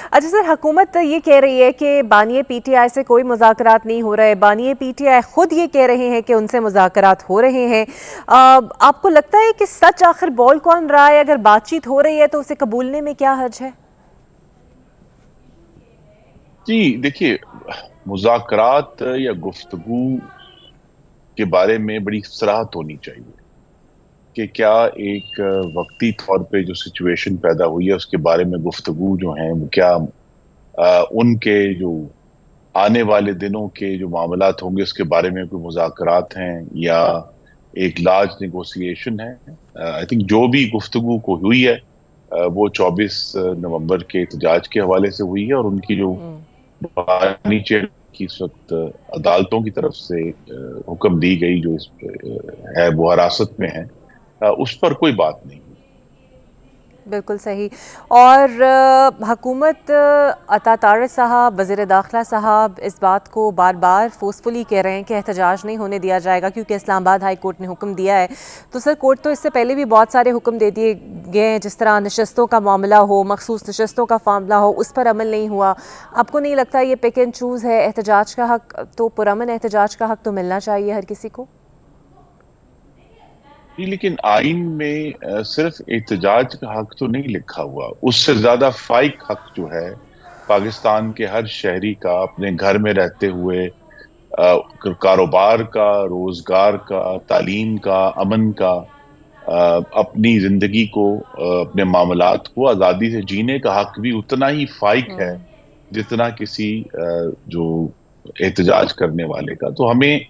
अच्छा सर, हुकूमत ये कह रही है कि बानी पीटीआई से कोई मुज़ाकरात नहीं हो रहे, बानी पीटीआई खुद ये कह रहे हैं कि उनसे मुज़ाकरात हो रहे हैं। आपको लगता है कि सच आखिर बोल कौन रहा है? अगर बातचीत हो रही है तो उसे कबूलने में क्या हर्ज है? जी देखिए, मुज़ाकरात या गुफ्तगू के बारे में बड़ी सराहत होनी चाहिए कि क्या एक वक्ती तौर पे जो सिचुएशन पैदा हुई है उसके बारे में गुफ्तगू जो है वो क्या उनके जो आने वाले दिनों के जो मामलात होंगे उसके बारे में कोई मुज़ाकरात हैं या एक लार्ज नेगोशिएशन है। आई थिंक जो भी गुफ्तगू को हुई है वो 24 नवंबर के एहतजाज के हवाले से हुई है और उनकी जो नीचे की इस वक्त अदालतों की तरफ से हुक्म दी गई जो इस है वो हिरासत में है, उस पर कोई बात नहीं। बिल्कुल सही। और हकूमत अता तारड़ साहब, वज़ीर दाखिला साहब इस बात को बार बार फोर्सफुली कह रहे हैं कि एहतजाज नहीं होने दिया जाएगा क्योंकि इस्लामाबाद हाई कोर्ट ने हुक्म दिया है। तो सर, कोर्ट तो इससे पहले भी बहुत सारे हुक्म दे दिए गए हैं, जिस तरह नशस्तों का मामला हो, मखसूस नशस्तों का मामला हो, उस पर अमल नहीं हुआ। आपको नहीं लगता ये पिक एंड चूज़ है? एहतजाज का हक तो, पुरअमन एहतजाज का हक तो मिलना चाहिए हर किसी को। जी लेकिन आइन में सिर्फ एहतजाज का हक तो नहीं लिखा हुआ, उससे ज्यादा फाइक हक जो है पाकिस्तान के हर शहरी का अपने घर में रहते हुए कारोबार का, रोजगार का, तालीम का, अमन का, अपनी जिंदगी को, अपने मामलात को आजादी से जीने का हक भी उतना ही फाइक है जितना किसी जो एहतजाज करने वाले का। तो हमें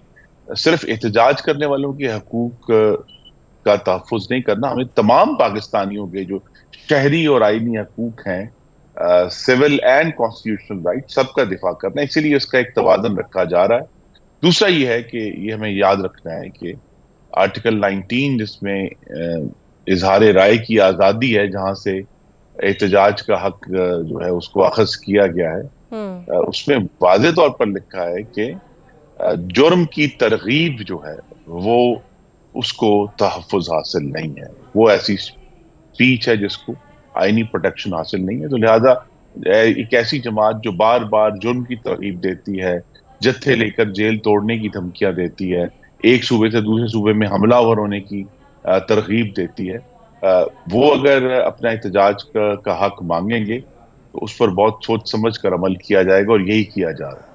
सिर्फ एहतजाज करने वालों के हकूक का तहफ़्फ़ुज़ नहीं करना, हमें तमाम पाकिस्तानियों के जो शहरी और आईनी हकूक हैं, सिविल एंड कॉन्स्टिट्यूशनल राइट, सबका दिफा करना है। इसीलिए इसका एक तवाज़ुन रखा जा रहा है। दूसरा ये है कि ये हमें याद रखना है कि आर्टिकल 19 जिसमें इजहार राय की आज़ादी है, जहां से एहतजाज का हक जो है उसको अखज़ किया गया है, उसमें वाज़े तौर पर लिखा है कि जुर्म की तरगीब जो है वो उसको तहफ़्फ़ुज़ हासिल नहीं है, वो ऐसी स्पीच है जिसको आईनी प्रोटेक्शन हासिल नहीं है। तो लिहाजा एक ऐसी जमात जो बार बार जुर्म की तरगीब देती है, जत्थे लेकर जेल तोड़ने की धमकियां देती है, एक सूबे से दूसरे सूबे में हमलावर होने की तरगीब देती है, वो अगर अपना एहतजाज का हक मांगेंगे तो उस पर बहुत सोच समझ कर अमल किया जाएगा और यही किया जा रहा है।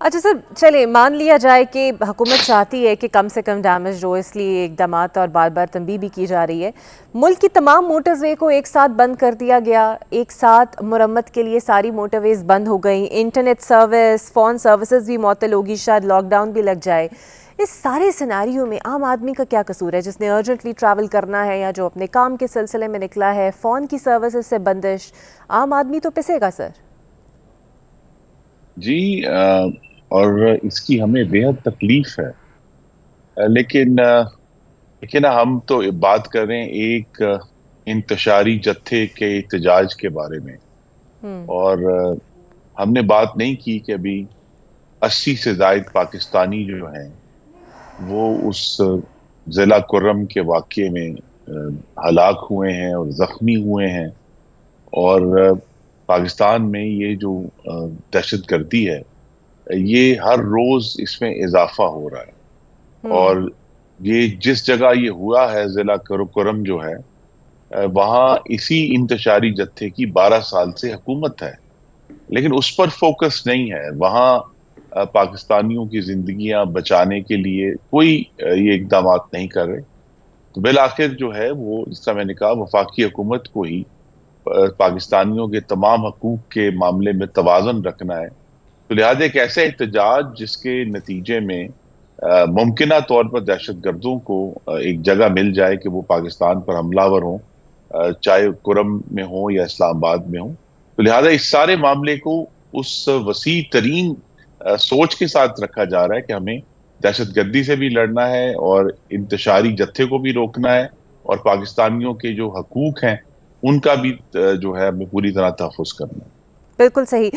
अच्छा सर, चलिए मान लिया जाए कि हुकूमत चाहती है कि कम से कम डैमेज हो, इसलिए इक़दामात और बार बार तंबीह भी की जा रही है। मुल्क की तमाम मोटरवे को एक साथ बंद कर दिया गया, एक साथ मुरम्मत के लिए सारी मोटरवेज बंद हो गई, इंटरनेट सर्विस, फ़ोन सर्विसेज भी मुअत्तल होगी, शायद लॉकडाउन भी लग जाए। इस सारे सिनेरियो में आम आदमी का क्या कसूर है, जिसने अर्जेंटली ट्रैवल करना है या जो अपने काम के सिलसिले में निकला है? फ़ोन की सर्विसेज से बंदिश, आम आदमी तो पिसेगा सर। जी और इसकी हमें बेहद तकलीफ है, लेकिन देखिए ना, हम तो बात कर रहे हैं एक इंतशारी जत्थे के एहतजाज के बारे में, और हमने बात नहीं की कि अभी 80 से जायद पाकिस्तानी जो हैं वो उस जिला कुर्रम के वाक़ये में हलाक हुए हैं और जख्मी हुए हैं। और पाकिस्तान में ये जो दहशतगर्दी है, ये हर रोज इसमें इजाफा हो रहा है। और ये जिस जगह ये हुआ है, जिला कुरम जो है, वहाँ इसी इंतशारी जत्थे की 12 साल से हुकूमत है, लेकिन उस पर फोकस नहीं है। वहाँ पाकिस्तानियों की जिंदगियां बचाने के लिए कोई ये इकदाम नहीं कर रहे। तो बिल आखिर जो है वो, जिस मैंने कहा, वफाकी हुकूमत को ही पाकिस्तानियों के तमाम हकूक के मामले में तवाज़ुन रखना है। तो लिहाजा एक ऐसे एहतजाज जिसके नतीजे में मुमकिना तौर पर दहशत गर्दों को एक जगह मिल जाए कि वो पाकिस्तान पर हमलावर हों, चाहे कुरम में हो या इस्लामाबाद में हो। तो लिहाजा इस सारे मामले को उस वसी तरीन सोच के साथ रखा जा रहा है कि हमें दहशत गर्दी से भी लड़ना है और इंतशारी जत्थे को भी रोकना है, और पाकिस्तानियों के जो हकूक हैं उनका भी जो है हमें पूरी तरह तहफ़्फ़ुज़ करना है। बिल्कुल सही।